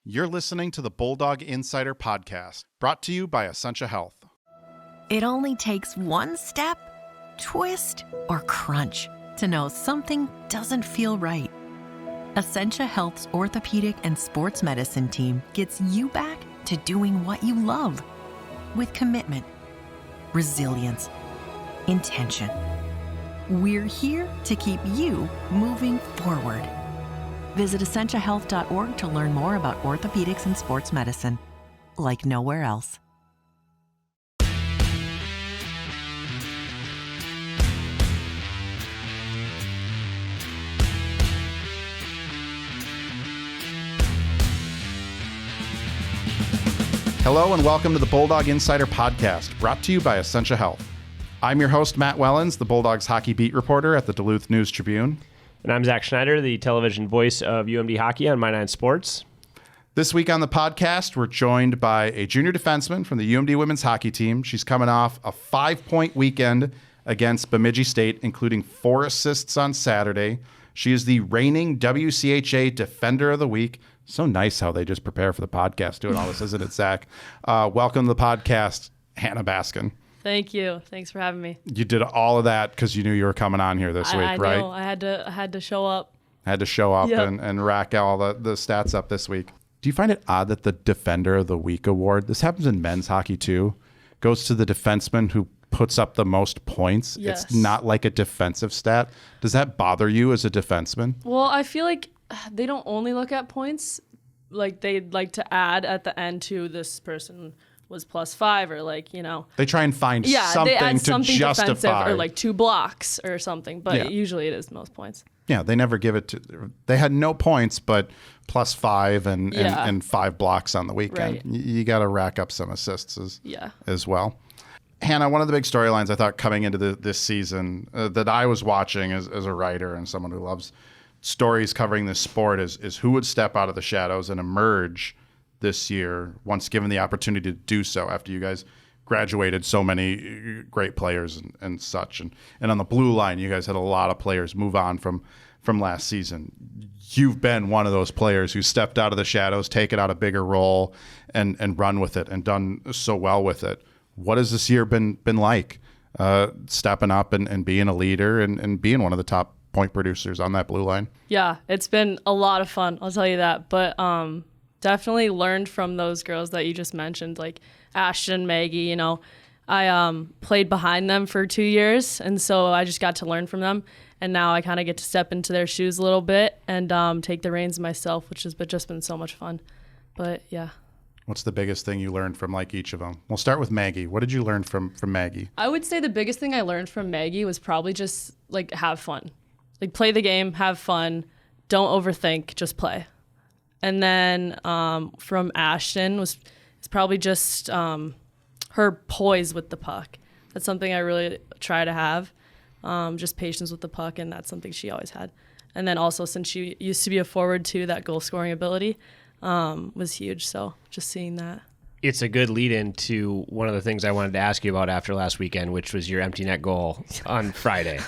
You're listening to the Bulldog Insider Podcast, brought to you by Essentia Health. It only takes one step, twist, or crunch to know something doesn't feel right. Essentia Health's orthopedic and sports medicine team gets you back to doing what you love with commitment, resilience, intention. We're here to keep you moving forward. Visit essentiahealth.org to learn more about orthopedics and sports medicine, like nowhere else. Hello and welcome to the Bulldog Insider Podcast, brought to you by Essentia Health. I'm your host, Matt Wellens, the Bulldogs hockey beat reporter at the Duluth News-Tribune. And I'm Zach Schneider, the television voice of UMD hockey on My 9 Sports. This week on the podcast, we're joined by a junior defenseman from the UMD women's hockey team. She's coming off a 5-point weekend against Bemidji State, including 4 assists on Saturday. She is the reigning WCHA Defender of the Week. So nice how they just prepare for the podcast doing all this, isn't it, Zach? Welcome to the podcast, Hanna Baskin. Thank you. Thanks for having me. You did all of that because you knew you were coming on here this week, right? I know. I had to show up. Had to show up Yep. and rack all the stats up this week. Do you find it odd that the Defender of the Week award, this happens in men's hockey too, goes to the defenseman who puts up the most points? Yes. It's not like a defensive stat. Does that bother you as a defenseman? Well, I feel like they don't only look at points. Like, they'd like to add at the end to this person was +5 or They try and find they something add to something justify. defensive or like 2 blocks or something. But usually it is the most points. Yeah, they never give it to. They had no points, but +5 and 5 blocks on the weekend. Right. You got to rack up some assists as well. Hannah, one of the big storylines I thought coming into this season that I was watching as a writer and someone who loves stories covering this sport is who would step out of the shadows and emerge this year once given the opportunity to do so after you guys graduated so many great players and such. And on the blue line, you guys had a lot of players move on from last season. You've been one of those players who stepped out of the shadows, taken out a bigger role and run with it and done so well with it. What has this year been like stepping up and being a leader and being one of the top point producers on that blue line? Yeah, it's been a lot of fun. I'll tell you that. But definitely learned from those girls that you just mentioned, like Ashton, Maggie. I played behind them for 2 years, and so I just got to learn from them. And now I kind of get to step into their shoes a little bit and take the reins myself, which has just been so much fun. But yeah. What's the biggest thing you learned from each of them? We'll start with Maggie. What did you learn from Maggie? I would say the biggest thing I learned from Maggie was probably just have fun. Play the game, have fun, don't overthink, just play. And then from Ashton it's probably just her poise with the puck. That's something I really try to have, just patience with the puck, and that's something she always had. And then also, since she used to be a forward too, that goal scoring ability was huge. So just seeing that. It's a good lead in to one of the things I wanted to ask you about after last weekend, which was your empty net goal on Friday.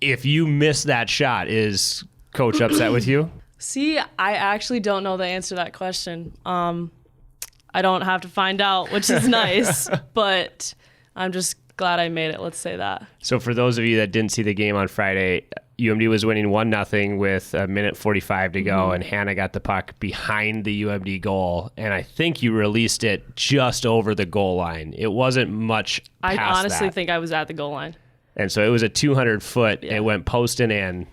If you miss that shot, is Coach upset with you? See, I actually don't know the answer to that question. I don't have to find out, which is nice, but I'm just glad I made it. Let's say that. So for those of you that didn't see the game on Friday, UMD was winning 1-0 with 1:45 to go, and Hanna got the puck behind the UMD goal, and I think you released it just over the goal line. It wasn't much past I honestly that. think I was at the goal line. And so it was a 200-foot. Yeah. It went post and in,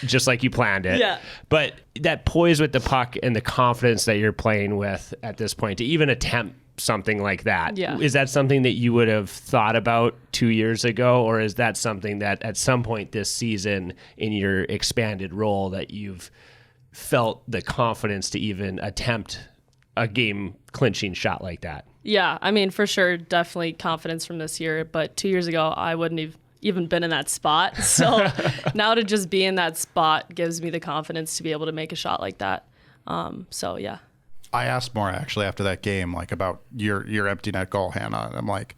just like you planned it. Yeah. But that poise with the puck and the confidence that you're playing with at this point to even attempt something like that, is that something that you would have thought about 2 years ago, or is that something that at some point this season in your expanded role that you've felt the confidence to even attempt a game-clinching shot like that? Yeah, I mean, for sure, definitely confidence from this year. But 2 years ago, I wouldn't have even been in that spot. So now to just be in that spot gives me the confidence to be able to make a shot like that. So, yeah. I asked more actually after that game, about your empty net goal, Hannah. And I'm like,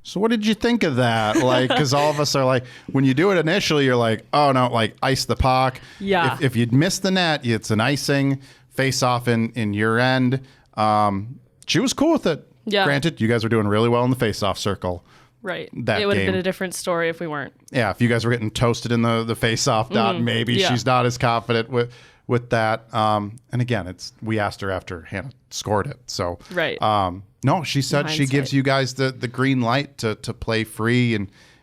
so what did you think of that? Because all of us are like, when you do it initially, you're like, oh no, ice the puck. Yeah. If you'd missed the net, it's an icing. face off in your end. She was cool with it. Yeah. Granted, you guys were doing really well in the face off circle. Right. It would have been a different story if we weren't. Yeah, if you guys were getting toasted in the face off dot, maybe she's not as confident with that. And again, we asked her after Hanna scored it. So right. No, she said she gives you guys the green light to play free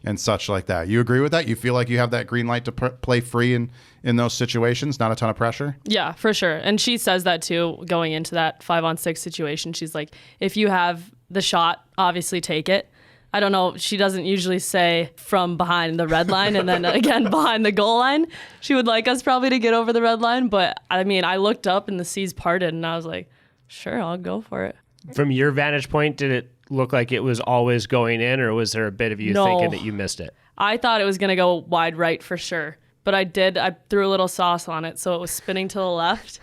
and such like that. You agree with that? You feel like you have that green light to play free in those situations, not a ton of pressure? Yeah, for sure. And she says that too, going into that 5-on-6 situation. She's like, if you have the shot, obviously take it. I don't know. She doesn't usually say from behind the red line and then again behind the goal line. She would like us probably to get over the red line. But I mean, I looked up and the seas parted and I was like, sure, I'll go for it. From your vantage point, did it look like it was always going in, or was there a bit of you thinking that you missed it? I thought it was going to go wide right for sure. But I threw a little sauce on it. So it was spinning to the left.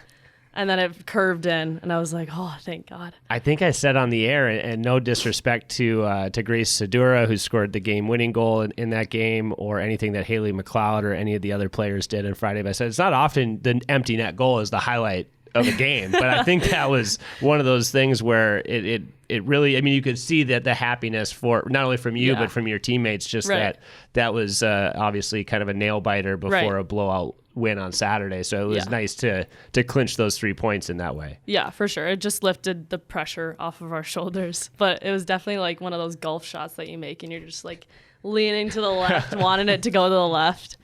And then it curved in, and I was like, oh, thank God. I think I said on the air, and no disrespect to Grace Sedura, who scored the game-winning goal in that game, or anything that Haley McLeod or any of the other players did on Friday. But I said it's not often the empty net goal is the highlight of a game. But I think that was one of those things where it really, I mean, you could see that the happiness for not only from you, but from your teammates, just that was obviously kind of a nail-biter before a blowout win on Saturday. So it was nice to clinch those 3 points in that way. Yeah, for sure. It just lifted the pressure off of our shoulders. But it was definitely like one of those golf shots that you make and you're just like leaning to the left, wanting it to go to the left.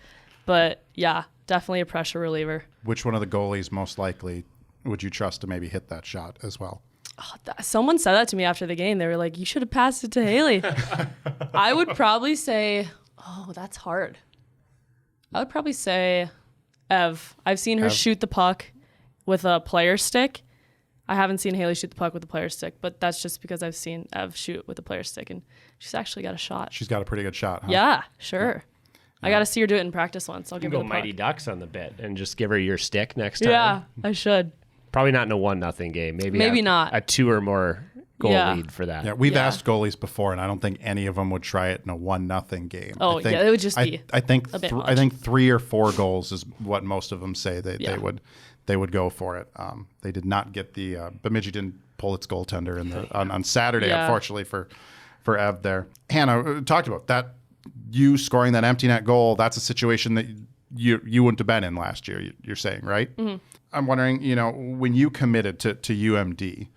But yeah, definitely a pressure reliever. Which one of the goalies most likely would you trust to maybe hit that shot as well? Oh, someone said that to me after the game. They were like, you should have passed it to Haley. I would probably say, oh, that's hard. I would probably say Ev. I've seen her shoot the puck with a player stick. I haven't seen Haley shoot the puck with a player stick, but that's just because I've seen Ev shoot with a player stick, and she's actually got a shot. She's got a pretty good shot, huh? Yeah, sure. Yeah. I got to see her do it in practice once. I'll give her the puck. Go Mighty Ducks on the bit and just give her your stick next time. Yeah, I should. Probably not in a 1-0 game. Maybe not. A 2 or more goal lead for that. Yeah, we've asked goalies before, and I don't think any of them would try it in a 1-0 game. Oh, it would just be. I think 3 or 4 goals is what most of them say they would go for it. They did not get the Bemidji didn't pull its goaltender on Saturday, unfortunately for Ev there. Hanna talked about that. You scoring that empty net goal. That's a situation that you wouldn't have been in last year. You're saying, right? Mm-hmm. I'm wondering, when you committed to UMD.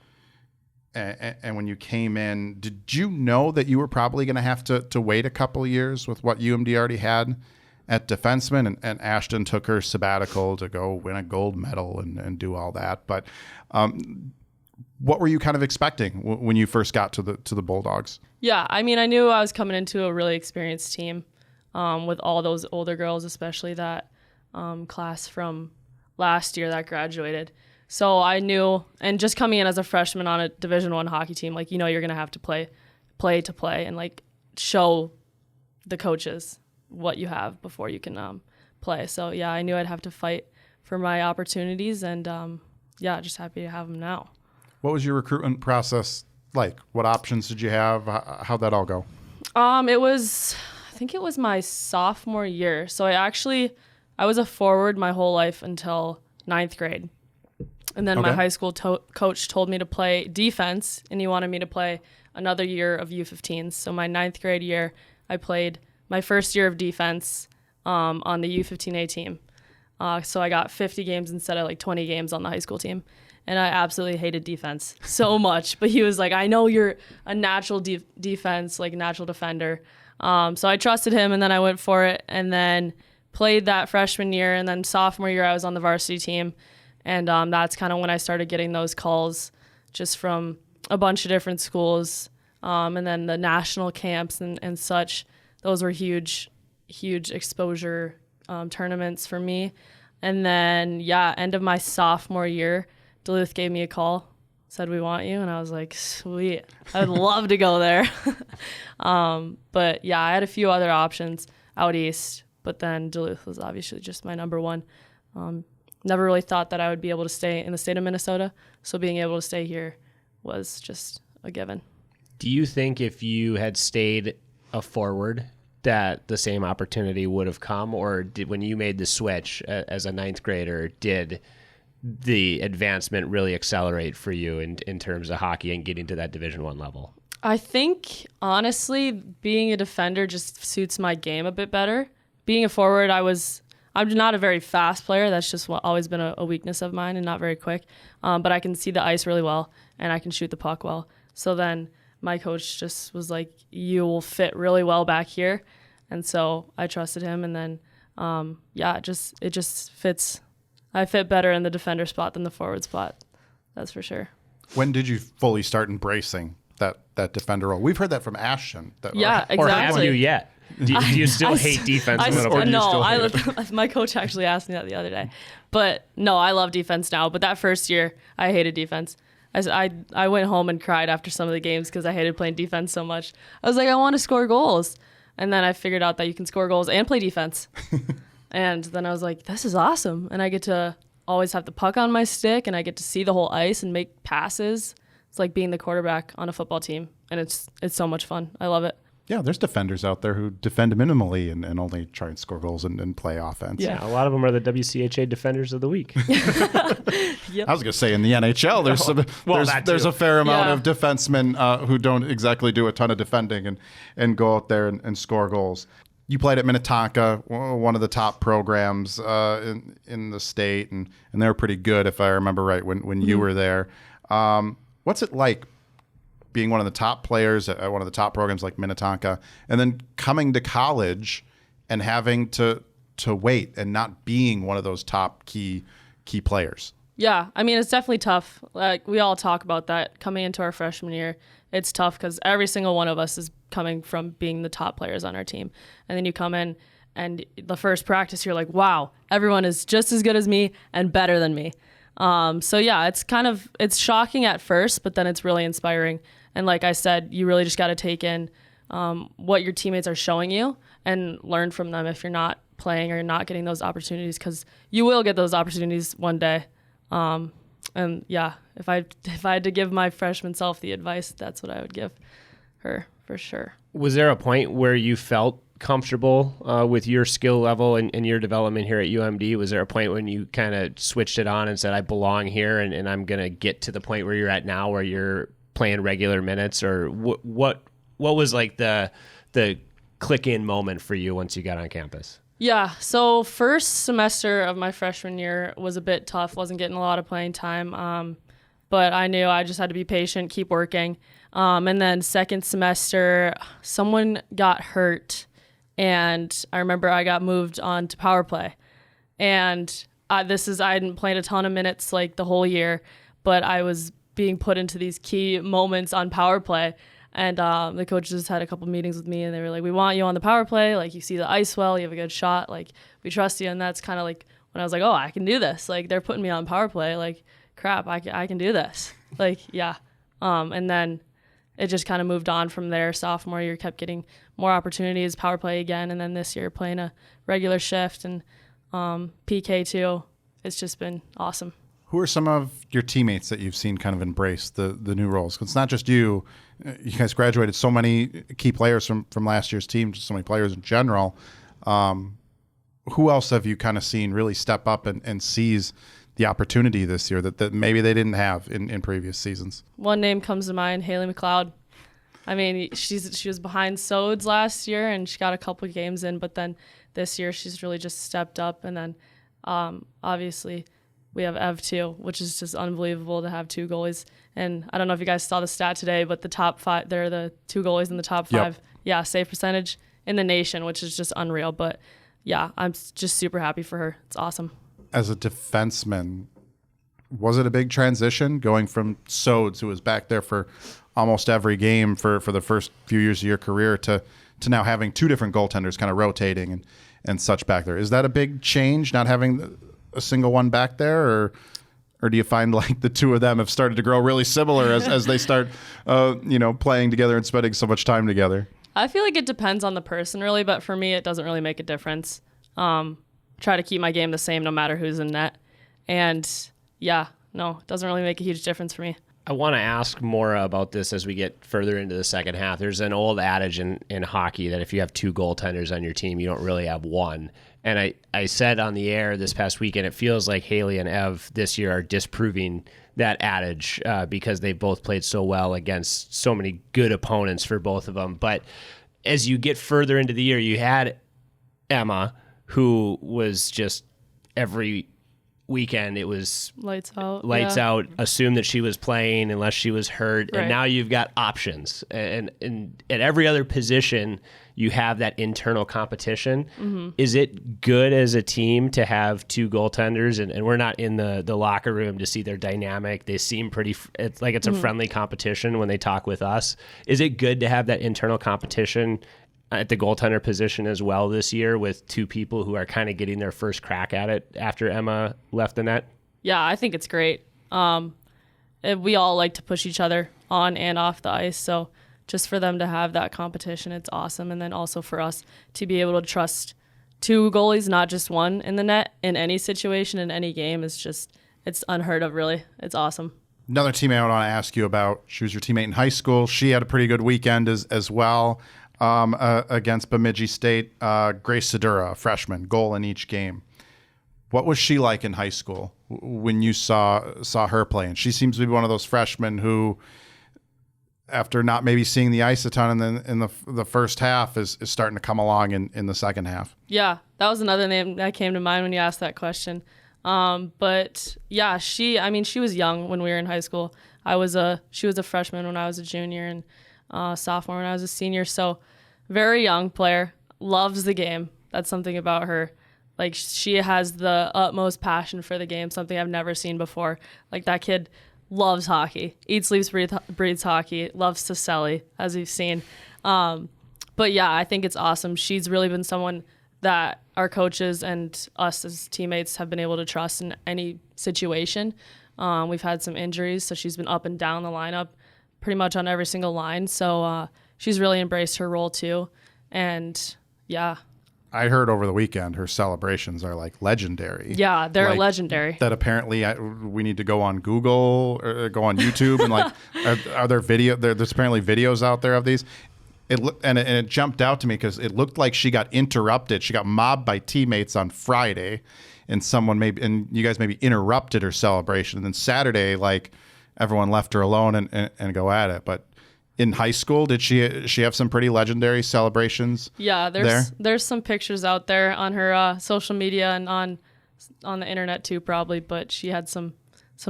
And when you came in, did you know that you were probably going to have to wait a couple of years with what UMD already had at defenseman? And Ashton took her sabbatical to go win a gold medal and do all that. But what were you kind of expecting when you first got to the Bulldogs? Yeah, I mean, I knew I was coming into a really experienced team with all those older girls, especially that class from last year that graduated. So I knew, and just coming in as a freshman on a Division I hockey team, like, you're going to have to play and like show the coaches what you have before you can play. So yeah, I knew I'd have to fight for my opportunities, and just happy to have them now. What was your recruitment process like? What options did you have? How'd that all go? I think it was my sophomore year. So I was a forward my whole life until 9th grade. And then my high school coach told me to play defense, and he wanted me to play another year of U15s. So my 9th grade year, I played my first year of defense on the U15A team. So I got 50 games instead of like 20 games on the high school team. And I absolutely hated defense so much. But he was like, I know you're a natural defense, like natural defender. So I trusted him, and then I went for it, and then played that freshman year. And then sophomore year, I was on the varsity team. And that's kind of when I started getting those calls just from a bunch of different schools. And then the national camps and such, those were huge exposure tournaments for me. And then, end of my sophomore year, Duluth gave me a call, said, we want you. And I was like, sweet, I'd love to go there. But yeah, I had a few other options out east, but then Duluth was obviously just my number one. Never really thought that I would be able to stay in the state of Minnesota. So being able to stay here was just a given. Do you think if you had stayed a forward that the same opportunity would have come? Or when you made the switch as a 9th grader, did the advancement really accelerate for you in terms of hockey and getting to that Division I level? I think, honestly, being a defender just suits my game a bit better. Being a forward, I'm not a very fast player. That's just always been a weakness of mine, and not very quick. But I can see the ice really well, and I can shoot the puck well. So then my coach just was like, you will fit really well back here. And so I trusted him, and then, it just fits. I fit better in the defender spot than the forward spot. That's for sure. When did you fully start embracing that defender role? We've heard that from Ashton. Exactly. Or have you yet? Do you still hate defense a little bit? No, my coach actually asked me that the other day. But no, I love defense now. But that first year, I hated defense. I went home and cried after some of the games because I hated playing defense so much. I was like, I want to score goals. And then I figured out that you can score goals and play defense. And then I was like, this is awesome. And I get to always have the puck on my stick, and I get to see the whole ice and make passes. It's like being the quarterback on a football team, and it's so much fun. I love it. Yeah, there's defenders out there who defend minimally and only try and score goals and play offense. Yeah, a lot of them are the WCHA Defenders of the Week. Yep. I was going to say in the NHL, there's a fair amount of defensemen who don't exactly do a ton of defending and go out there and score goals. You played at Minnetonka, one of the top programs in the state, and they were pretty good, if I remember right, when you were there. What's it like being one of the top players at one of the top programs like Minnetonka, and then coming to college and having to wait and not being one of those top key players? Yeah, I mean, it's definitely tough. Like, we all talk about that coming into our freshman year. It's tough because every single one of us is coming from being the top players on our team. And then you come in, and the first practice, you're like, wow, everyone is just as good as me and better than me. So yeah, it's shocking at first, but then it's really inspiring. And like I said, you really just got to take in what your teammates are showing you and learn from them if you're not playing or not getting those opportunities, because you will get those opportunities one day. And yeah, if I had to give my freshman self the advice, that's what I would give her for sure. Was there a point where you felt comfortable with your skill level and your development here at UMD? Was there a point when you kind of switched it on and said, I belong here and I'm going to get to the point where you're at now where you're playing regular minutes? Or what was like the click-in moment for you once you got on campus? Yeah, so first semester of my freshman year was a bit tough. Wasn't getting a lot of playing time, but I knew I just had to be patient, keep working. And then second semester, someone got hurt, and I remember I got moved on to power play. And I hadn't played a ton of minutes like the whole year, but I was being put into these key moments on power play. And the coaches had a couple meetings with me, and they were like, we want you on the power play. Like, you see the ice well, you have a good shot. Like, we trust you. And that's kind of like when I was like, oh, I can do this. Like, they're putting me on power play. Like, crap, I can do this. Like, yeah. And then it just kind of moved on from there. Sophomore year, kept getting more opportunities, power play again. And then this year playing a regular shift and PK too. It's just been awesome. Who are some of your teammates that you've seen kind of embrace the new roles? 'Cause it's not just you. You guys graduated so many key players from last year's team, just so many players in general. Who else have you kind of seen really step up and seize the opportunity this year that maybe they didn't have in previous seasons? One name comes to mind, Haley McLeod. I mean, she was behind Sodes last year, and she got a couple of games in, but then this year she's really just stepped up. And then obviously we have Ev too, which is just unbelievable to have two goalies. And I don't know if you guys saw the stat today, but the top five, they're the two goalies in the top five. Yep. Yeah, save percentage in the nation, which is just unreal. But yeah, I'm just super happy for her. It's awesome. As a defenseman, was it a big transition going from Sodes, who was back there for almost every game for the first few years of your career, to now having two different goaltenders kind of rotating and such back there? Is that a big change, not having a single one back there, or do you find like the two of them have started to grow really similar as they start playing together and spending so much time together? I feel like it depends on the person really, but for me it doesn't really make a difference. Try to keep my game the same no matter who's in net. And yeah, no, it doesn't really make a huge difference for me. I want to ask more about this as we get further into the second half. There's an old adage in hockey that if you have 2 goaltenders on your team, you don't really have one. And I said on the air this past weekend, it feels like Haley and Ev this year are disproving that adage because they both played so well against so many good opponents for both of them. But as you get further into the year, you had Emma, who was just every weekend it was lights out, assume that she was playing unless she was hurt. Right. And now you've got options, and at every other position you have that internal competition. Mm-hmm. Is it good as a team to have 2 goaltenders, and we're not in the locker room to see their dynamic? They seem pretty it's like it's a friendly competition when they talk with us. Is it good to have that internal competition at the goaltender position as well this year, with 2 people who are kind of getting their first crack at it after Emma left the net? Yeah, I think it's great. We all like to push each other on and off the ice, so just for them to have that competition, it's awesome. And then also for us to be able to trust 2 goalies, not just one in the net in any situation, in any game, it's unheard of, really. It's awesome. Another teammate I want to ask you about, she was your teammate in high school. She had a pretty good weekend as well. Against Bemidji State, Grace Sedura, a freshman, goal in each game. What was she like in high school when you saw her play? And she seems to be one of those freshmen who, after not maybe seeing the ice a ton in the first half, is starting to come along in the second half. Yeah, that was another name that came to mind when you asked that question. But yeah, she was young when we were in high school. She was a freshman when I was a junior, and sophomore when I was a senior. So very young player, loves the game. That's something about her. Like, she has the utmost passion for the game, something I've never seen before. Like, that kid loves hockey, eats, sleeps, breathes hockey, loves to celly, as we've seen. But yeah, I think it's awesome. She's really been someone that our coaches and us as teammates have been able to trust in any situation. We've had some injuries, so she's been up and down the lineup pretty much on every single line. So she's really embraced her role too. And yeah. I heard over the weekend her celebrations are like legendary. Yeah, they're legendary. That apparently we need to go on Google or go on YouTube and like, are there there's apparently videos out there of these. It jumped out to me because it looked like she got interrupted. She got mobbed by teammates on Friday, and you guys maybe interrupted her celebration. And then Saturday, like, everyone left her alone and go at it. But in high school, did she have some pretty legendary celebrations? Yeah, there's some pictures out there on her social media and on the internet too, probably. But she had some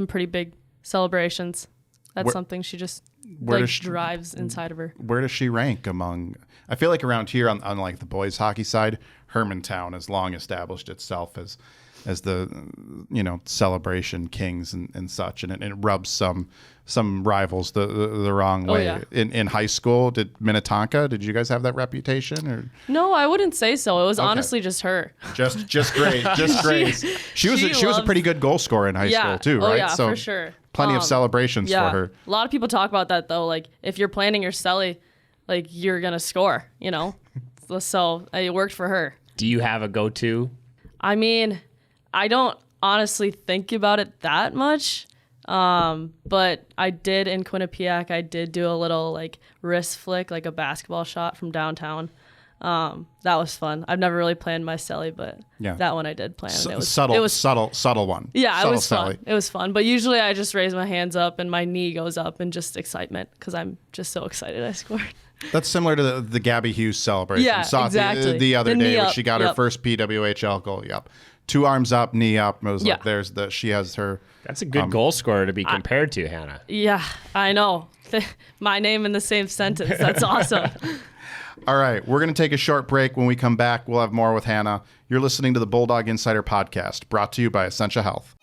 pretty big celebrations. That's something she just drives inside of her. Where does she rank among? I feel like around here on like the boys hockey side, Hermantown has long established itself as the celebration kings and such, and it rubs some rivals the wrong way. Yeah. In high school, did you guys have that reputation? Or no, I wouldn't say so. It was honestly just her. Just great, She was a pretty good goal scorer in high school too, right? Oh yeah, so for sure. Plenty of celebrations for her. A lot of people talk about that though. Like, if you're planning your celly, like, you're gonna score. So it worked for her. Do you have a go-to? I mean, I don't honestly think about it that much, but I did in Quinnipiac. I did do a little like wrist flick, like a basketball shot from downtown. That was fun. I've never really planned my celly, but that one I did plan. It was subtle one. Yeah, subtle it was fun. It was fun. But usually I just raise my hands up and my knee goes up in just excitement because I'm just so excited I scored. That's similar to the Gabby Hughes celebration. Yeah, exactly. The other day when she got her first PWHL goal. Yep. 2 arms up, knee up. It was like she has her. That's a good goal scorer to be compared to, Hannah. Yeah, I know. My name in the same sentence. That's awesome. All right, we're going to take a short break. When we come back, we'll have more with Hannah. You're listening to the Bulldog Insider Podcast, brought to you by Essentia Health.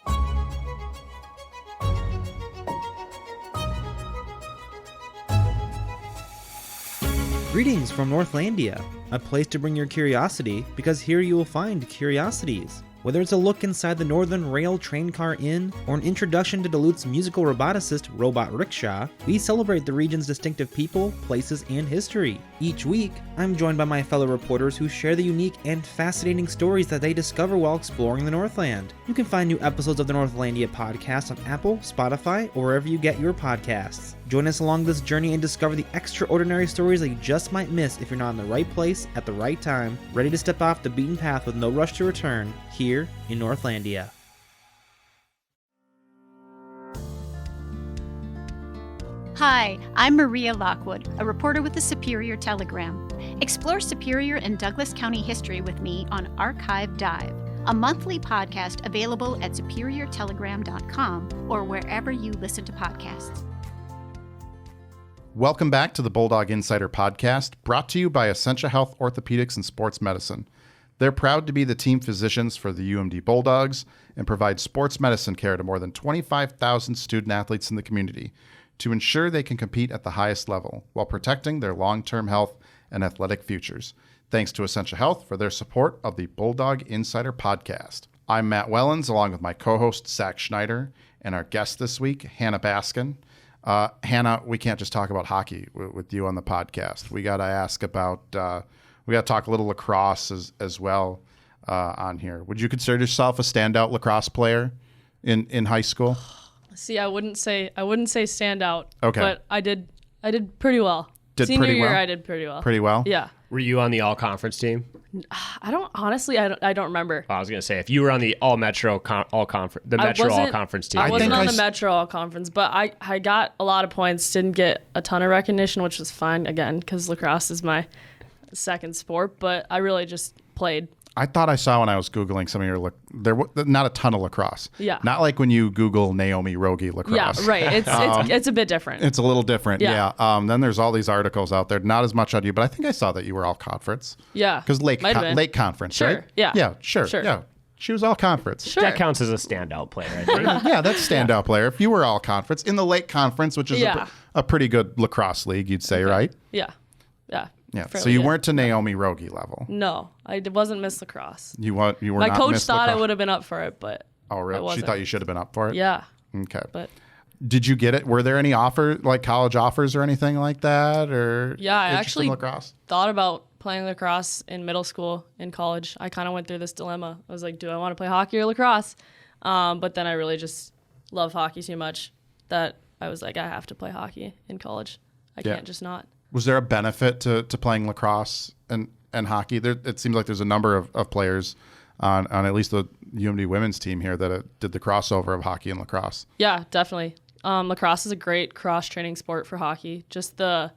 Greetings from Northlandia, a place to bring your curiosity, because here you will find curiosities. Whether it's a look inside the Northern Rail train car inn or an introduction to Duluth's musical roboticist, Robot Rickshaw, we celebrate the region's distinctive people, places, and history. Each week, I'm joined by my fellow reporters who share the unique and fascinating stories that they discover while exploring the Northland. You can find new episodes of the Northlandia podcast on Apple, Spotify, or wherever you get your podcasts. Join us along this journey and discover the extraordinary stories that you just might miss if you're not in the right place at the right time, ready to step off the beaten path with no rush to return, here in Northlandia. Hi, I'm Maria Lockwood, a reporter with the Superior Telegram. Explore Superior and Douglas County history with me on Archive Dive, a monthly podcast available at superiortelegram.com or wherever you listen to podcasts. Welcome back to the Bulldog Insider Podcast, brought to you by Essentia Health Orthopedics and Sports Medicine. They're proud to be the team physicians for the UMD Bulldogs and provide sports medicine care to more than 25,000 student athletes in the community to ensure they can compete at the highest level while protecting their long-term health and athletic futures. Thanks to Essentia Health for their support of the Bulldog Insider Podcast. I'm Matt Wellens, along with my co-host Zach Schneider, and our guest this week, Hanna Baskin. Hanna, we can't just talk about hockey with you on the podcast. We got to ask about, we got to talk a little lacrosse as well on here. Would you consider yourself a standout lacrosse player in high school? See, I wouldn't say standout. Okay. But I did pretty well. Senior year, I did pretty well. Pretty well? Yeah. Were you on the all-conference team? I don't remember. I was going to say, if you were on the all-Metro all-conference team. I wasn't on the Metro all-conference, but I got a lot of points, didn't get a ton of recognition, which was fine, again, because lacrosse is my second sport, but I really just played. I thought I saw when I was Googling some of your there not a ton of lacrosse. Yeah. Not like when you Google Naomi Rogie lacrosse. Yeah, right. It's a bit different. It's a little different. Yeah. Then there's all these articles out there. Not as much on you, but I think I saw that you were all conference. Yeah. Because late conference, sure. Right? Yeah. Yeah. Sure. Yeah. She was all conference. Sure. That counts as a standout player, I think. Yeah, that's a standout player. If you were all conference in the late conference, which is a pretty good lacrosse league, you'd say, right? Yeah. Yeah. Yeah. So you weren't to Naomi Rogie level. No, I wasn't Miss Lacrosse. You were My not coach Miss thought Lacrosse. I would have been up for it, but oh, really? She thought you should have been up for it. Yeah. Okay. But did you get it? Were there any college offers or anything like that, or yeah, I actually lacrosse? Thought about playing lacrosse in middle school, in college. I kind of went through this dilemma. I was like, do I want to play hockey or lacrosse? But then I really just love hockey too much that I was like, I have to play hockey in college. I can't just not. Was there a benefit to playing lacrosse and hockey? It seems like there's a number of players on at least the UMD women's team here that did the crossover of hockey and lacrosse. Yeah, definitely. Lacrosse is a great cross-training sport for hockey. Just the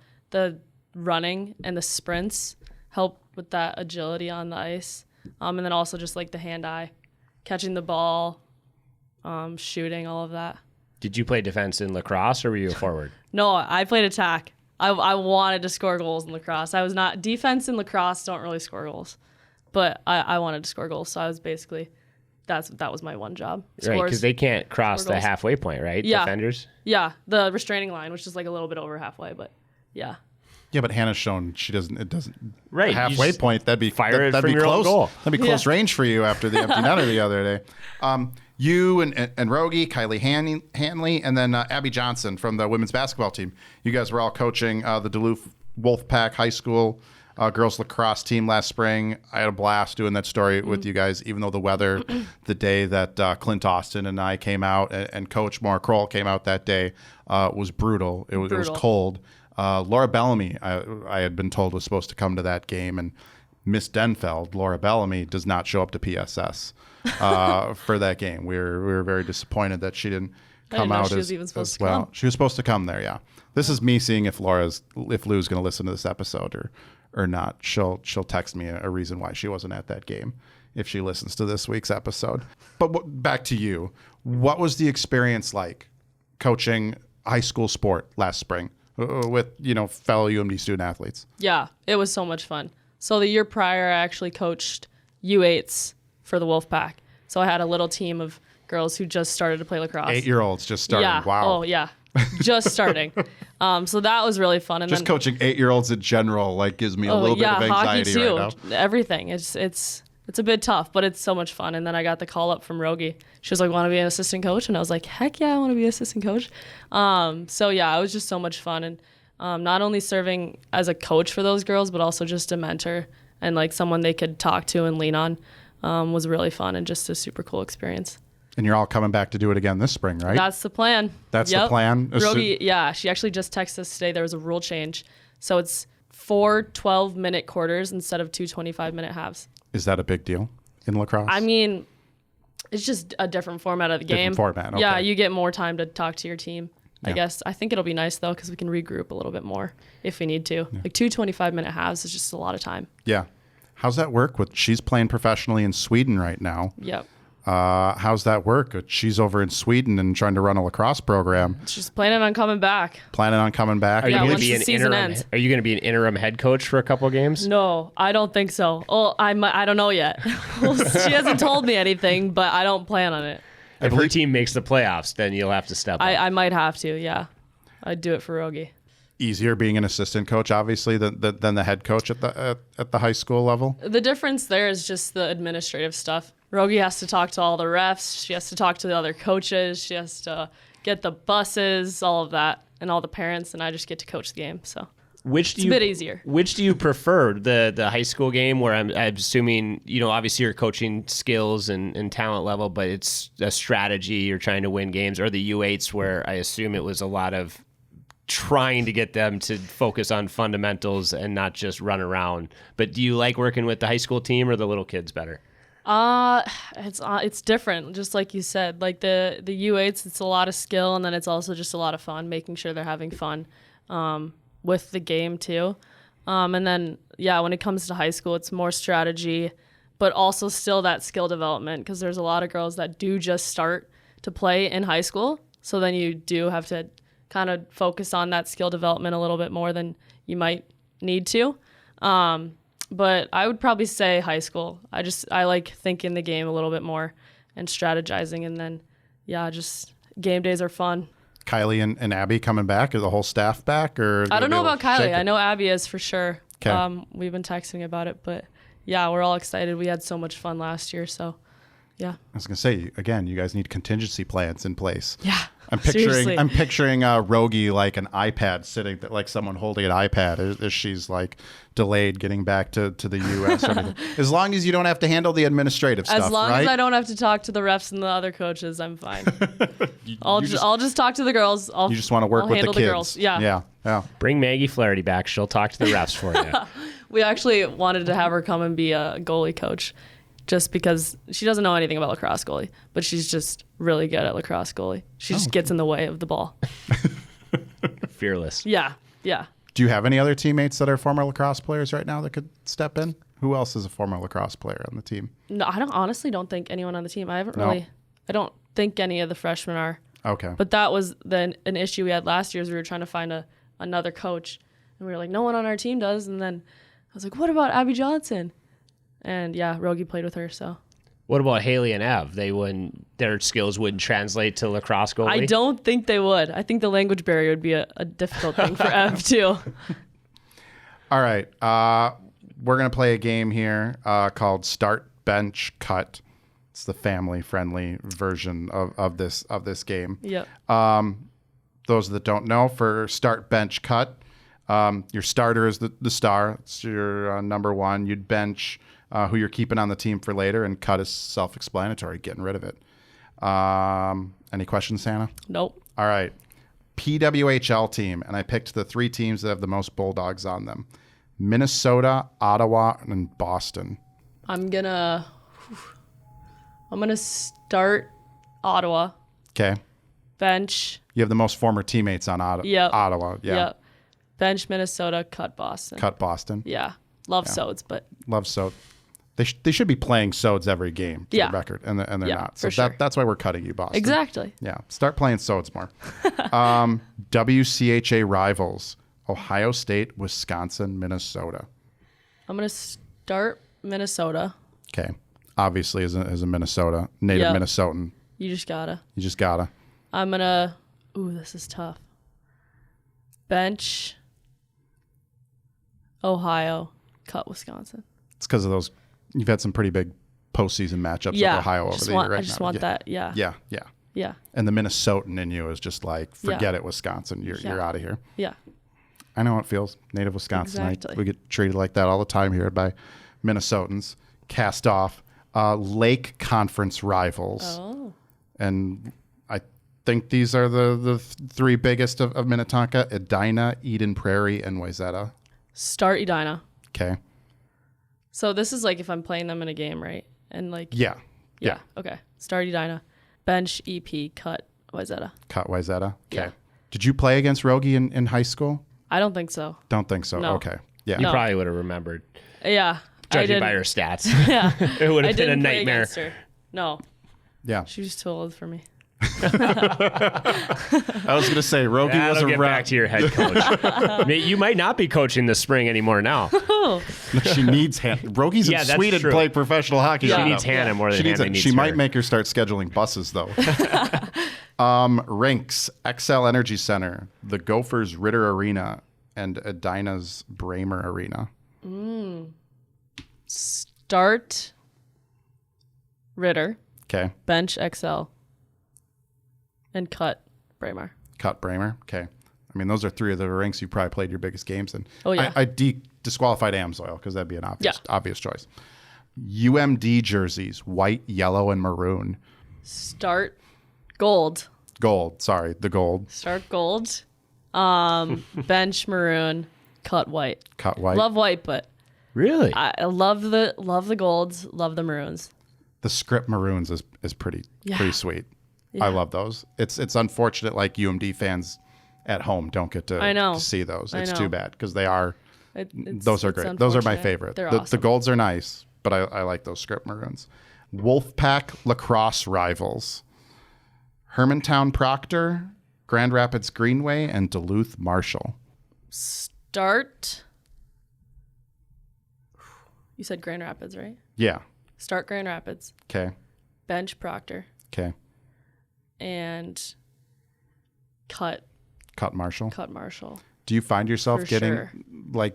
running and the sprints help with that agility on the ice. And then also just like the hand-eye, catching the ball, shooting, all of that. Did you play defense in lacrosse or were you a forward? No, I played attack. I wanted to score goals in lacrosse. I was not defense and lacrosse don't really score goals, but I wanted to score goals. So I was basically that was my one job. Right, because they can't cross the halfway point, right? Yeah. Defenders. Yeah, the restraining line, which is like a little bit over halfway, but yeah. Yeah, but Hannah's shown she doesn't. It doesn't. Right, halfway point. That'd be that'd be close. Goal. That'd be close range for you after the empty netter the other day. You and Rogie, Kylie Hanley, and then Abby Johnson from the women's basketball team. You guys were all coaching the Duluth Wolfpack High School girls lacrosse team last spring. I had a blast doing that story with you guys, even though the weather, the day that Clint Austin and I came out and Coach Maura Kroll came out that day was brutal. It was cold. Laura Bellamy, I had been told, was supposed to come to that game, and Miss Denfeld, Laura Bellamy, does not show up to PSS for that game. We were very disappointed that she didn't come out she was even supposed to well. come. She was supposed to come there, yeah. This is me seeing if Lou's going to listen to this episode or not. She'll text me a reason why she wasn't at that game if she listens to this week's episode. But back to you. What was the experience like coaching high school sport last spring with fellow UMD student athletes? Yeah, it was so much fun. So the year prior, I actually coached U8s for the Wolfpack. So I had a little team of girls who just started to play lacrosse. 8-year-olds just starting. Yeah. Wow. Oh, yeah. Just starting. So that was really fun. And just coaching 8-year-olds in general gives me a little bit of anxiety hockey too. right now. Everything. It's It's a bit tough, but it's so much fun. And then I got the call up from Rogie. She was like, want to be an assistant coach? And I was like, heck yeah, I want to be an assistant coach. So yeah, it was just so much fun. And not only serving as a coach for those girls, but also just a mentor and like someone they could talk to and lean on was really fun and just a super cool experience. And you're all coming back to do it again this spring, right? That's the plan. That's the plan? Rogie, yeah, she actually just texted us today. There was a rule change. So it's 4 12-minute quarters instead of 2 25-minute halves. Is that a big deal in lacrosse? I mean, it's just a different format of the game. Different format, okay. Yeah, you get more time to talk to your team. I guess. I think it'll be nice, though, because we can regroup a little bit more if we need to. Yeah. Like 2 25-minute halves is just a lot of time. Yeah. How's that work? She's playing professionally in Sweden right now. Yep. How's that work? She's over in Sweden and trying to run a lacrosse program. She's planning on coming back. Are you going to be an interim head coach for a couple of games? No, I don't think so. Oh, I don't know yet. She hasn't told me anything, but I don't plan on it. If her team makes the playoffs, then you'll have to step up. I might have to, yeah. I'd do it for Rogie. Easier being an assistant coach, obviously, than the head coach at the high school level? The difference there is just the administrative stuff. Rogie has to talk to all the refs. She has to talk to the other coaches. She has to get the buses, all of that, and all the parents, and I just get to coach the game. So it's a bit easier. Which do you prefer, the high school game, where I'm assuming, obviously your coaching skills and talent level, but it's a strategy, you're trying to win games, or the U8s, where I assume it was a lot of trying to get them to focus on fundamentals and not just run around. But do you like working with the high school team or the little kids better? It's different, just like you said. Like the U8s, it's a lot of skill, and then it's also just a lot of fun, making sure they're having fun with the game too. And then when it comes to high school, it's more strategy, but also still that skill development, because there's a lot of girls that do just start to play in high school. So then you do have to kind of focus on that skill development a little bit more than you might need to. But I would probably say high school. I like thinking the game a little bit more and strategizing. And then, just game days are fun. Kylie and Abby coming back? Is the whole staff back? Or I don't know about Kylie. I know Abby is for sure. Okay. We've been texting about it. But, we're all excited. We had so much fun last year. So, yeah. I was going to say, again, you guys need contingency plans in place. Yeah. I'm picturing Rogie like an iPad sitting, like someone holding an iPad as she's like delayed getting back to the U.S. or anything. As long as you don't have to handle the administrative stuff, as long as I don't have to talk to the refs and the other coaches, I'm fine. I'll just talk to the girls. You just want to work with the kids. The girls. Yeah. Bring Maggie Flaherty back. She'll talk to the refs for you. We actually wanted to have her come and be a goalie coach, just because she doesn't know anything about lacrosse goalie, but she's just really good at lacrosse goalie. She just gets in the way of the ball. Fearless. Yeah. Do you have any other teammates that are former lacrosse players right now that could step in? Who else is a former lacrosse player on the team? No, I honestly don't think anyone on the team. I don't think any of the freshmen are. Okay. But that was an issue we had last year, is we were trying to find another coach. And we were like, no one on our team does. And then I was like, what about Abby Johnson? And Rogie played with her. So, what about Haley and Ev? Their skills wouldn't translate to lacrosse goalie? I don't think they would. I think the language barrier would be a difficult thing for Ev too. All right, we're gonna play a game here called Start, Bench, Cut. It's the family-friendly version of this game. Yep. Those that don't know, for Start, Bench, Cut, your starter is the star. It's your number one. You'd bench who you're keeping on the team for later, and cut is self-explanatory, getting rid of it. Any questions, Hanna? Nope. All right. PWHL team, and I picked the 3 teams that have the most Bulldogs on them: Minnesota, Ottawa, and Boston. I'm gonna start Ottawa. Okay. Bench. You have the most former teammates on Ottawa. Yeah. Yep. Bench Minnesota, cut Boston. Cut Boston. Yeah. Love Sods, but... Love Sods. They should be playing Sods every game, for the record, and they're not. So that's why we're cutting you, Boston. Exactly. Yeah. Start playing Sods more. WCHA rivals: Ohio State, Wisconsin, Minnesota. I'm going to start Minnesota. Okay. Obviously, as a Minnesota, native Minnesotan. You just gotta. I'm going to... Ooh, this is tough. Bench Ohio, cut Wisconsin. It's because of those. You've had some pretty big postseason matchups with Ohio over the year right now. I just want that. Yeah. Yeah. And the Minnesotan in you is just like, forget it, Wisconsin. You're out of here. Yeah. I know how it feels. Native Wisconsinite. Exactly. We get treated like that all the time here by Minnesotans. Cast off. Lake Conference rivals. Oh. And I think these are the three biggest of Minnetonka: Edina, Eden Prairie, and Wayzata. Start Edina. Okay. So this is like if I'm playing them in a game, right? And like Yeah. Okay. Start Edina. Bench EP. Cut Wayzata. Cut Wayzata. Okay. Yeah. Did you play against Rogie in high school? I don't think so. Don't think so. No. Okay. Yeah. You probably would have remembered. Yeah. Judging by her stats. Yeah. It would I have been a didn't play nightmare. against her. No. Yeah. She was too old for me. I was going to say, Rogie was Get around. back to your head coach. You might not be coaching this spring anymore now. She needs Hannah. Rogie's in that's Sweden true. play professional hockey. She right needs now. Hannah more than Hannah needs She her. might make her start scheduling buses, though. Rinks, XL Energy Center, the Gophers Ritter Arena, and Edina's Bramer Arena. Start Ritter. Okay. Bench XL. And cut Braemar. Cut Bramer. Okay. I mean, those are three of the rinks you probably played your biggest games in. Oh, yeah. I disqualified Amsoil because that'd be an obvious choice. UMD jerseys, white, yellow, and maroon. Start Gold. Gold. Sorry, the gold. Start Gold. Bench Maroon. Cut White. Cut white. Love white, but Really? I love the golds. Love the maroons. The script maroons is pretty sweet. Yeah. I love those. It's unfortunate like UMD fans at home don't get to see those. It's too bad because they are those are great. Those are my favorite. They're the awesome. golds are nice, but I like those script maroons. Wolfpack lacrosse rivals. Hermantown Proctor, Grand Rapids Greenway, and Duluth Marshall. Start. You said Grand Rapids, right? Yeah. Start Grand Rapids. Okay. Bench Proctor. Okay. And cut Marshall. Cut Marshall. Do you find yourself For getting sure.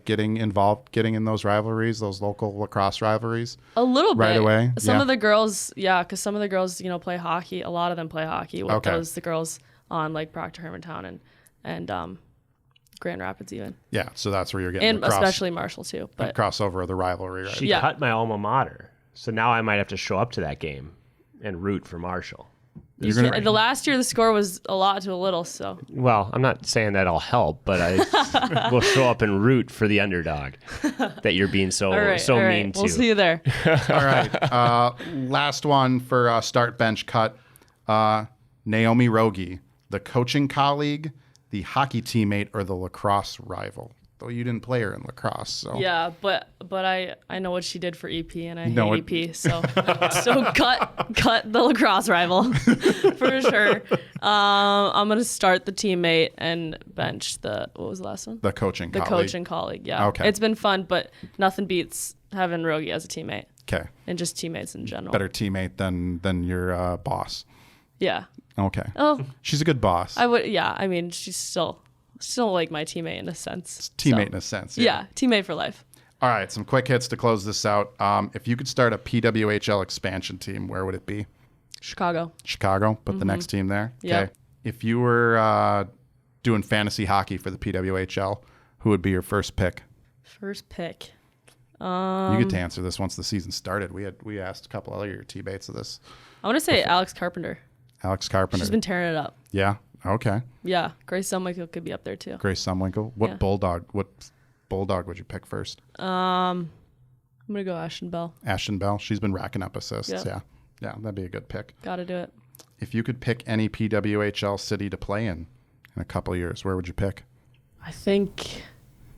getting involved, getting in those rivalries, those local lacrosse rivalries? A little bit. Right away? Some Yeah. of the girls, because some of the girls, play hockey. A lot of them play hockey with the girls on like Proctor, Hermantown, and Grand Rapids even. Yeah, so that's where you're getting And especially Marshall too. But crossover of the rivalry, right? She cut my alma mater. So now I might have to show up to that game and root for Marshall. the last year the score was a lot to a little, so. Well, I'm not saying that'll help, but I will show up and root for the underdog that you're being so mean to. We'll see you there. All right. Last one for start bench cut. Naomi Rogie, the coaching colleague, the hockey teammate, or the lacrosse rival. Though you didn't play her in lacrosse, so Yeah, but I know what she did for EP, and I know hate EP, so cut the lacrosse rival for sure. I'm gonna start the teammate and bench what was the last one? the coaching The colleague. coaching colleague. Yeah, Okay. It's been fun, but nothing beats having Rogie as a teammate Okay, and just teammates in general. better teammate than your boss. Yeah. Okay, Oh, she's a good boss. I would. Yeah, I mean, she's still like my teammate in a sense. Teammate So, in a sense. Yeah, teammate for life. All right, some quick hits to close this out. If you could start a PWHL expansion team, where would it be? Chicago. Chicago. Put the next team there. Yeah. Okay. If you were doing fantasy hockey for the PWHL, who would be your first pick? First pick. You get to answer this once the season started. We asked a couple other your teammates of this. I want to say Alex Carpenter. Alex Carpenter. She's been tearing it up. Yeah. Okay. Yeah, Grace Selmichael could be up there too. Grace Sumwinkle. What Yeah. Bulldog would you pick first? I'm gonna go Ashton Bell. Ashton Bell. She's been racking up assists. Yeah. Yeah, that'd be a good pick. Gotta do it. If you could pick any PWHL city to play in a couple of years, where would you pick? I think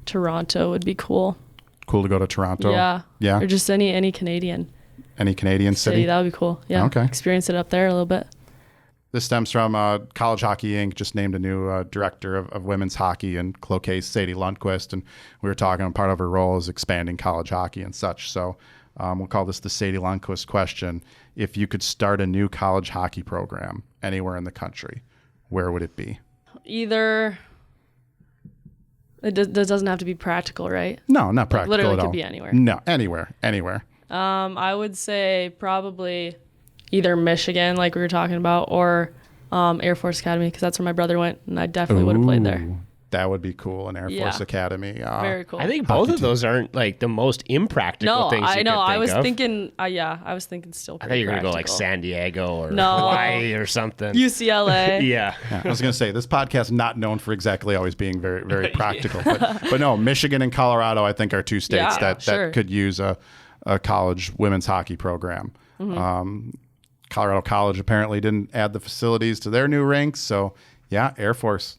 Toronto would be cool. Cool to go to Toronto. Yeah. Yeah. Or just any Canadian Any Canadian city? that would be cool. Yeah. Okay. Experience it up there a little bit. This stems from College Hockey Inc. just named a new director of women's hockey in Cloquet, Sadie Lundquist, and we were talking part of her role is expanding college hockey and such. So we'll call this the Sadie Lundquist question. If you could start a new college hockey program anywhere in the country, where would it be? Either it doesn't have to be practical, right? No, not practical literally at all. could be anywhere. No, anywhere. I would say probably either Michigan, like we were talking about, or Air Force Academy, because that's where my brother went, and I definitely would have played there. That would be cool, an Air Force Academy. Very cool. I think both of those aren't like the most impractical things you could think of. I was thinking, I was thinking still pretty I thought you were going to go like San Diego or Hawaii or something. UCLA. Yeah. I was going to say, this podcast is not known for exactly always being very, very practical. But no, Michigan and Colorado, I think, are two states that could use a college women's hockey program. Colorado College apparently didn't add the facilities to their new rinks. So, yeah, Air Force.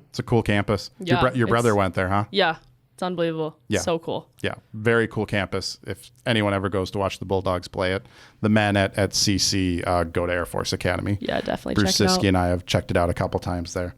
It's a cool campus. Yeah, your brother went there, huh? Yeah, it's unbelievable. Yeah. So cool. Yeah, very cool campus. If anyone ever goes to watch the Bulldogs play it, the men at CC go to Air Force Academy. Yeah, definitely Bruce check it out. Siski and I have checked it out a couple times there.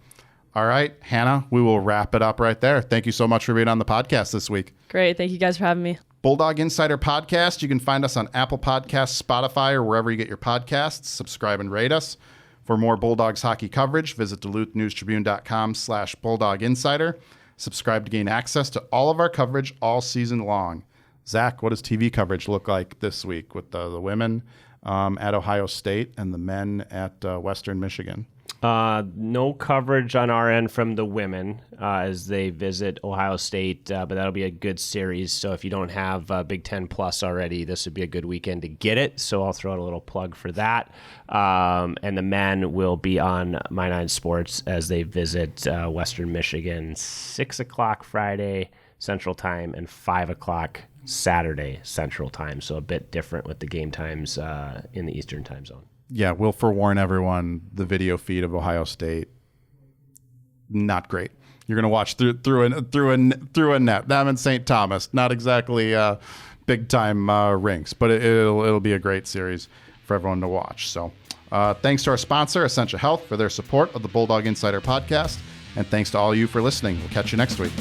All right, Hannah, we will wrap it up right there. Thank you so much for being on the podcast this week. Great. Thank you guys for having me. Bulldog Insider Podcast. You can find us on Apple Podcasts, Spotify, or wherever you get your podcasts. Subscribe and rate us. For more Bulldogs hockey coverage, visit DuluthNewsTribune.com/Bulldog Insider. Subscribe to gain access to all of our coverage all season long. Zach, what does TV coverage look like this week with the women at Ohio State and the men at Western Michigan? No coverage on our end from the women as they visit Ohio State, but that'll be a good series. So if you don't have Big Ten Plus already, this would be a good weekend to get it. So I'll throw out a little plug for that. And the men will be on My 9 Sports as they visit Western Michigan, 6 o'clock Friday Central Time and 5 o'clock Saturday Central Time. So a bit different with the game times in the Eastern Time Zone. Yeah, we'll forewarn everyone, the video feed of Ohio State, not great. You're going to watch through a net. Them and St. Thomas, not exactly big time rinks, but it'll be a great series for everyone to watch. So thanks to our sponsor, Essentia Health, for their support of the Bulldog Insider Podcast, and thanks to all of you for listening. We'll catch you next week.